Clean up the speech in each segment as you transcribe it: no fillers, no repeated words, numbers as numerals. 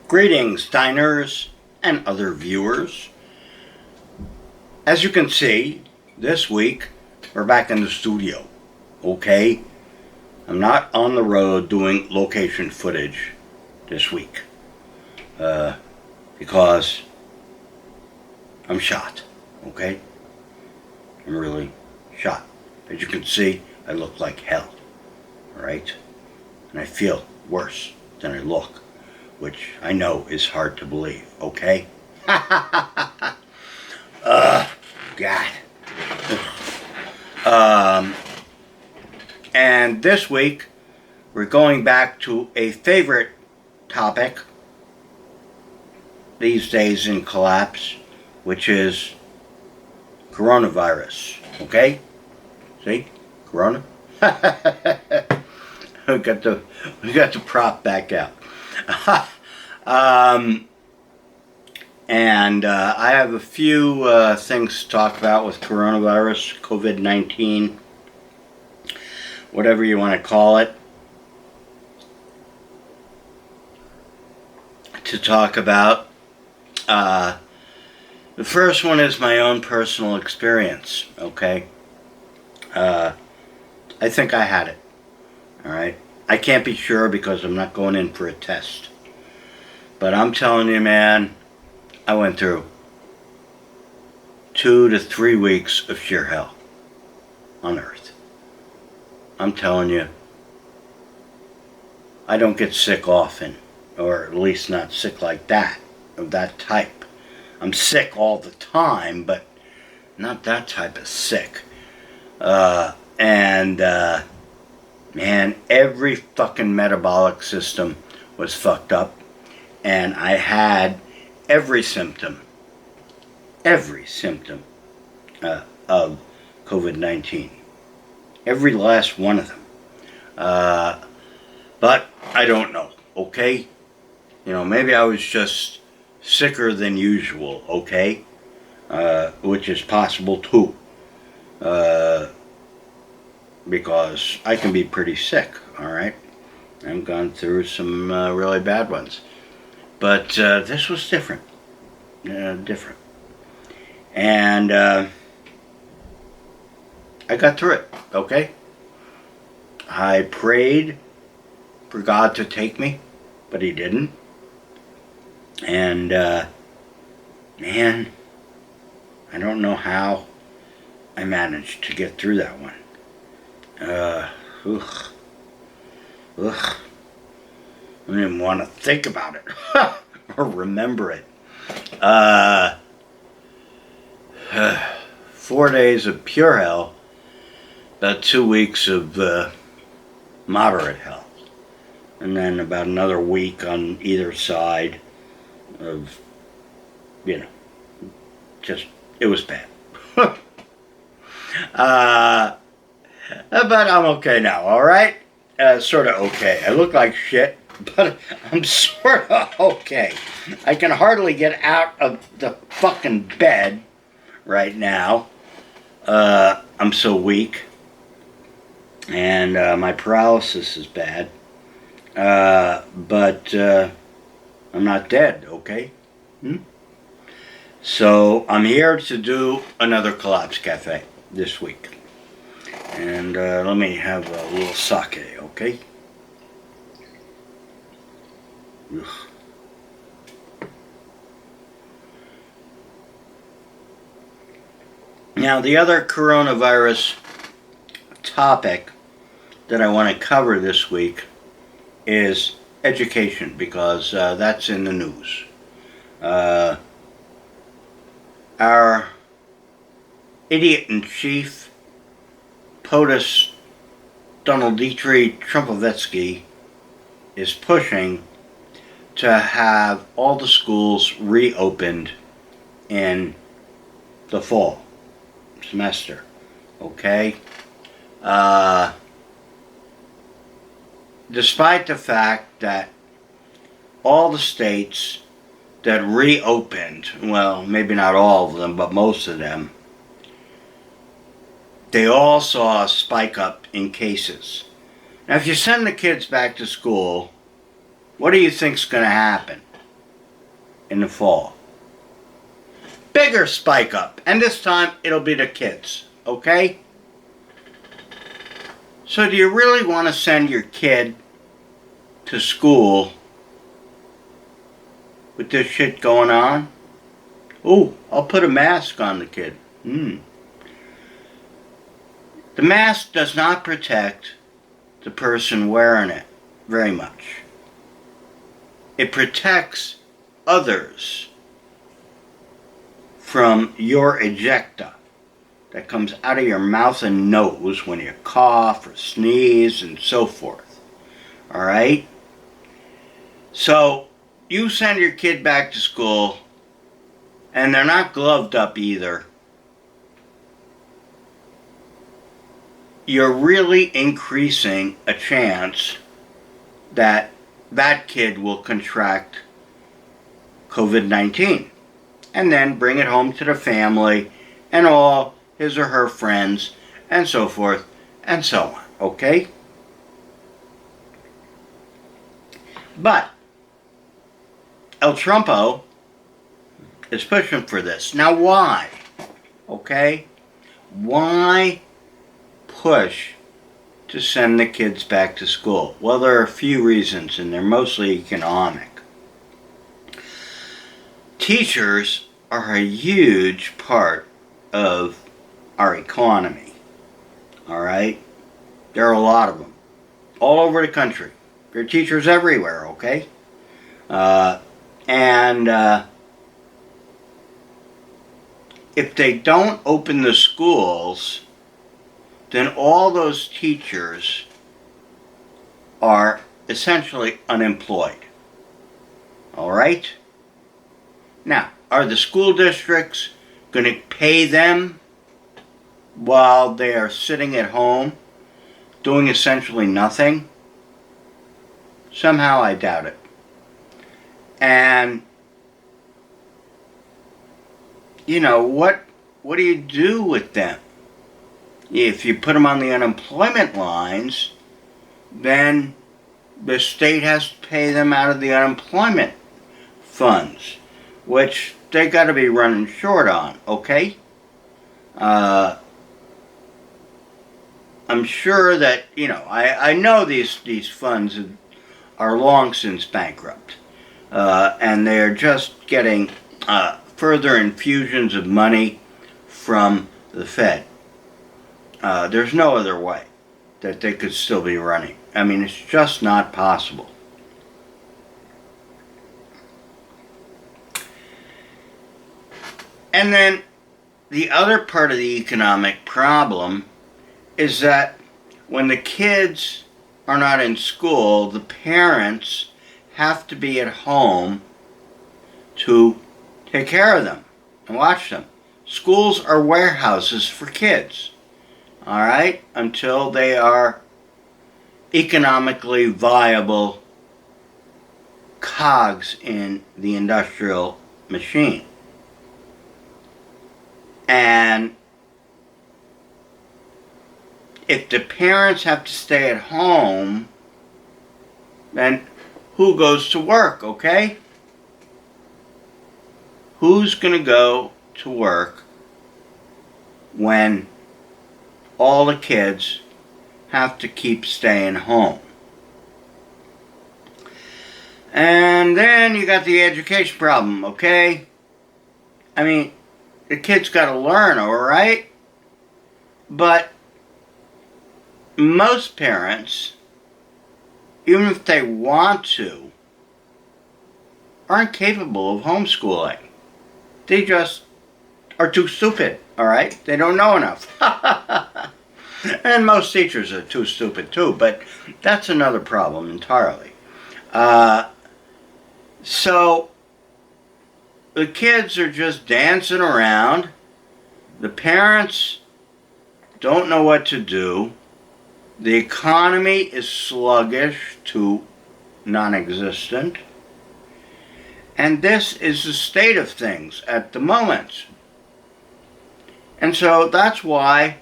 Greetings, diners and other viewers. As you can see, this week we're back in the studio, okay? I'm not on the road doing location footage this week because I'm shot, okay? I'm really shot. As you can see, I look like hell, alright? And I feel worse than I look, which I know is hard to believe, okay? God. And this week, we're going back to a favorite topic these days in collapse, which is coronavirus, okay? See? Corona? we got the prop back out. And I have a few things to talk about with coronavirus, COVID-19, whatever you want to call it, to talk about. The first one is my own personal experience, okay? I think I had it, alright? I can't be sure because I'm not going in for a test. But I'm telling you, man, I went through 2 to 3 weeks of sheer hell on Earth. I'm telling you, I don't get sick often, or at least not sick like that, of that type. I'm sick all the time, but not that type of sick. Man, every fucking metabolic system was fucked up, and I had every symptom of COVID-19. Every last one of them. But I don't know, okay? You know, maybe I was just sicker than usual, okay? Which is possible too. Because I can be pretty sick, alright? I've gone through some really bad ones. But this was different. Different. And I got through it, okay? I prayed for God to take me, but He didn't. And, man, I don't know how I managed to get through that one. I don't even want to think about it or remember it. 4 days of pure hell, about 2 weeks of moderate hell, and then about another week on either side of, you know, just, it was bad. But I'm okay now, alright? Sort of okay. I look like shit, but I'm sort of okay. I can hardly get out of the fucking bed right now. I'm so weak. And my paralysis is bad. But I'm not dead, okay? So I'm here to do another Collapse Cafe this week. And let me have a little sake, okay? Ugh. Now, the other coronavirus topic that I want to cover this week is education, because that's in the news. Our idiot-in-chief, POTUS Donald Dietrich Trumpovetsky, is pushing to have all the schools reopened in the fall semester, okay? Despite the fact that all the states that reopened, well, maybe not all of them, but most of them, they all saw a spike up in cases. Now, if you send the kids back to school, what do you think's going to happen? in the fall. Bigger spike up, and this time it'll be the kids, okay? So do you really want to send your kid to school with this shit going on? Oh, I'll put a mask on the kid. The mask does not protect the person wearing it very much. It protects others from your ejecta that comes out of your mouth and nose when you cough or sneeze and so forth. Alright? So, you send your kid back to school and they're not gloved up either. You're really increasing a chance that that kid will contract COVID-19 and then bring it home to the family and all his or her friends and so forth and so on, okay? But El Trumpo is pushing for this. Now why? Okay? Why push to send the kids back to school? Well, there are a few reasons, and they're mostly economic. Teachers are a huge part of our economy. Alright? There are a lot of them. All over the country. There are teachers everywhere, okay? If they don't open the schools, then all those teachers are essentially unemployed. Alright? Now, are the school districts going to pay them while they are sitting at home doing essentially nothing? Somehow I doubt it. And you know, what do you do with them? If you put them on the unemployment lines, then the state has to pay them out of the unemployment funds, which they got to be running short on, okay? I'm sure that, you know, I know these funds are long since bankrupt, and they're just getting further infusions of money from the Fed. There's no other way that they could still be running. I mean, it's just not possible. And then the other part of the economic problem is that when the kids are not in school, the parents have to be at home to take care of them and watch them. Schools are warehouses for kids, all right, until they are economically viable cogs in the industrial machine. And if the parents have to stay at home, then who goes to work, okay? Who's going to go to work when all the kids have to keep staying home? And then you got the education problem, okay? I mean, the kids got to learn, alright? But most parents, even if they want to, aren't capable of homeschooling. They just are too stupid, alright? They don't know enough. And most teachers are too stupid too, but that's another problem entirely. So, the kids are just dancing around. The parents don't know what to do. The economy is sluggish to non-existent. And this is the state of things at the moment. And so that's why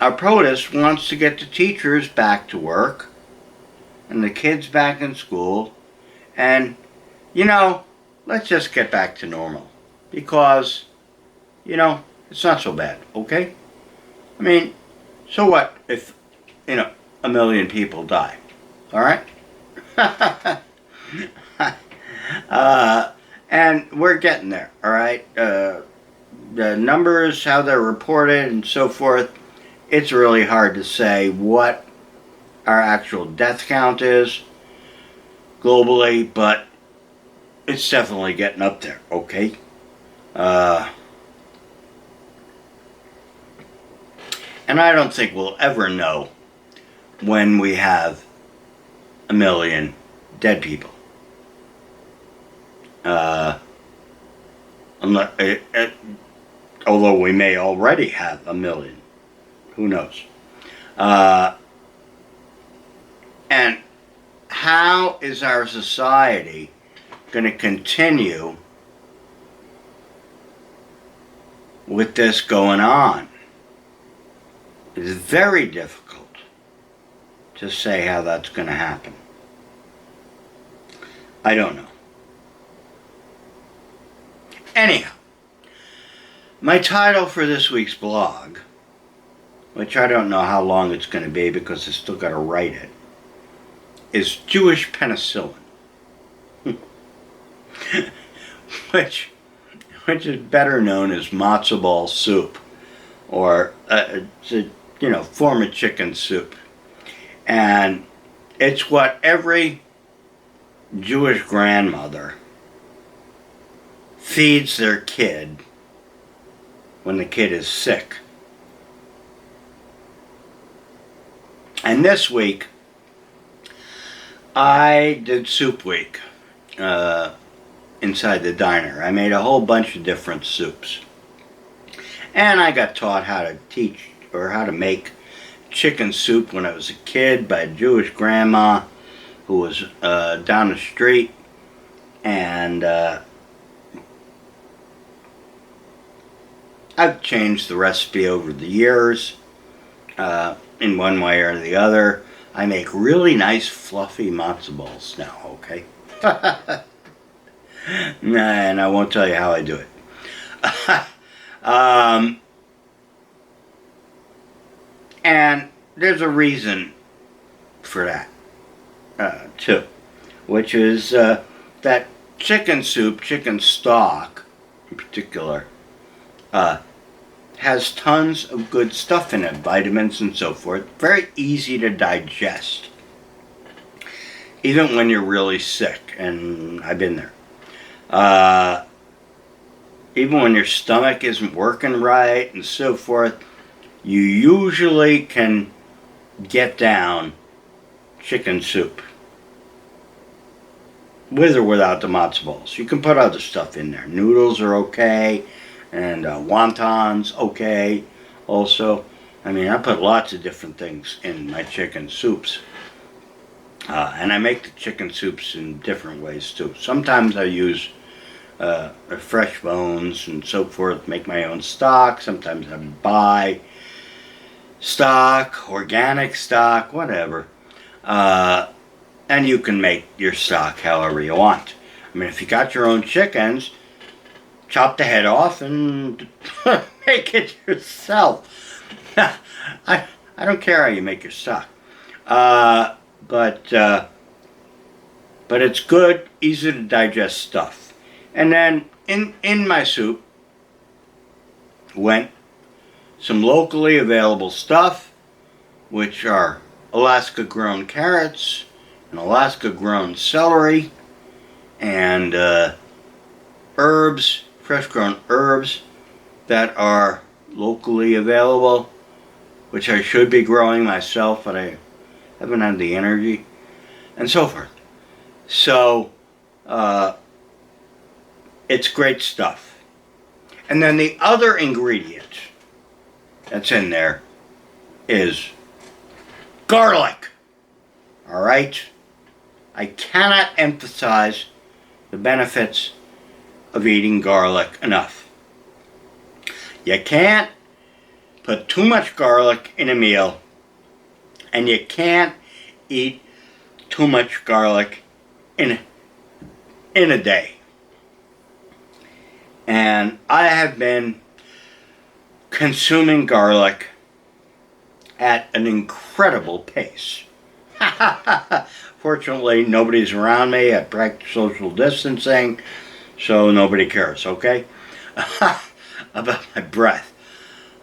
our POTUS wants to get the teachers back to work and the kids back in school and you know, let's just get back to normal. Because, you know, it's not so bad, okay? I mean, so what if, you know, 1 million people die? All right? And we're getting there, all right? The numbers, how they're reported and so forth, it's really hard to say what our actual death count is globally, but it's definitely getting up there, okay? And I don't think we'll ever know when we have 1 million dead people. Although we may already have 1 million. Who knows? And how is our society going to continue with this going on? It's very difficult to say how that's going to happen. I don't know. Anyhow, my title for this week's blog, which I don't know how long it's going to be because I still got to write it, is Jewish Penicillin. which is better known as matzo ball soup, or it's a, form of chicken soup. And it's what every Jewish grandmother feeds their kid when the kid is sick. And this week, I did soup week inside the diner. I made a whole bunch of different soups. And I got taught how to teach or how to make chicken soup when I was a kid by a Jewish grandma who was down the street. And I've changed the recipe over the years in one way or the other. I make really nice fluffy matzo balls now, okay? And I won't tell you how I do it. And there's a reason for that, too. Which is that chicken soup, chicken stock in particular, has tons of good stuff in it, vitamins and so forth. Very easy to digest, even when you're really sick, and I've been there. Even when your stomach isn't working right and so forth, you usually can get down chicken soup, with or without the matzo balls. You can put other stuff in there. Noodles are okay, and wontons okay also. I mean, I put lots of different things in my chicken soups. And I make the chicken soups in different ways too. Sometimes I use fresh bones and so forth, make my own stock. Sometimes I buy stock, organic stock, whatever. And you can make your stock however you want. I mean, if you got your own chickens, chop the head off and make it yourself. I don't care how you make your stock. But it's good, easy to digest stuff. And then in my soup went some locally available stuff, which are Alaska grown carrots and Alaska grown celery and herbs, fresh grown herbs that are locally available, which I should be growing myself, but I haven't had the energy, and so forth. So, it's great stuff. And then the other ingredient that's in there is garlic. All right? I cannot emphasize the benefits of eating garlic enough. You can't put too much garlic in a meal, and you can't eat too much garlic in in a day. And I have been consuming garlic at an incredible pace. Fortunately, nobody's around me. I practice social distancing, so nobody cares, okay? About my breath.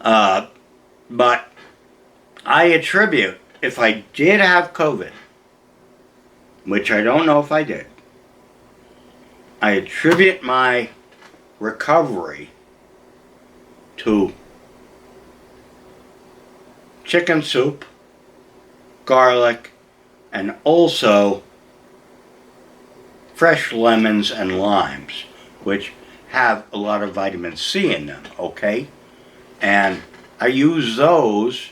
But I attribute, if I did have COVID, which I don't know if I did, I attribute my recovery to chicken soup, garlic, and also fresh lemons and limes, which have a lot of vitamin C in them, okay? And I use those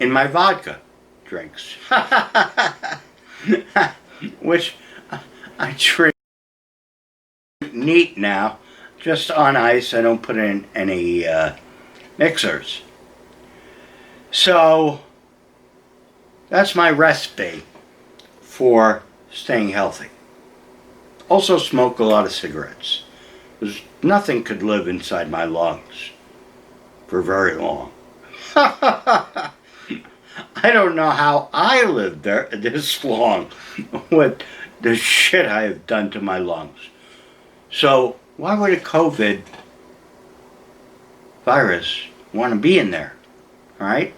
in my vodka drinks, which I drink neat now, just on ice. I don't put in any mixers. So that's my recipe for staying healthy. Also smoke a lot of cigarettes, because nothing could live inside my lungs for very long. I don't know how I lived there this long with the shit I have done to my lungs. So why would a COVID virus want to be in there? All right?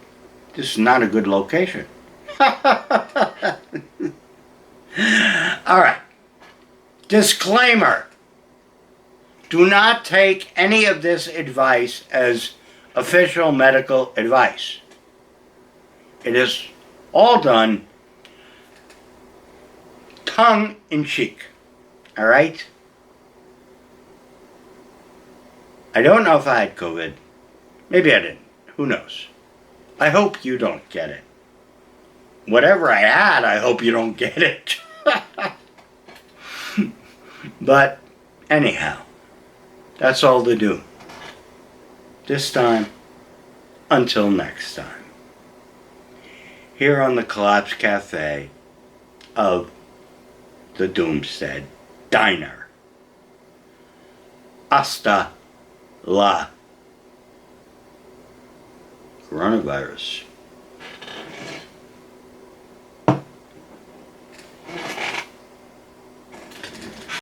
This is not a good location. All right. Disclaimer. Do not take any of this advice as official medical advice. It is all done tongue in cheek. All right? I don't know if I had COVID. Maybe I didn't. Who knows? I hope you don't get it. Whatever I had, I hope you don't get it. But anyhow, that's all to do. This time, until next time. Here on the Collapse Cafe of the Doomstead Diner. Hasta la coronavirus.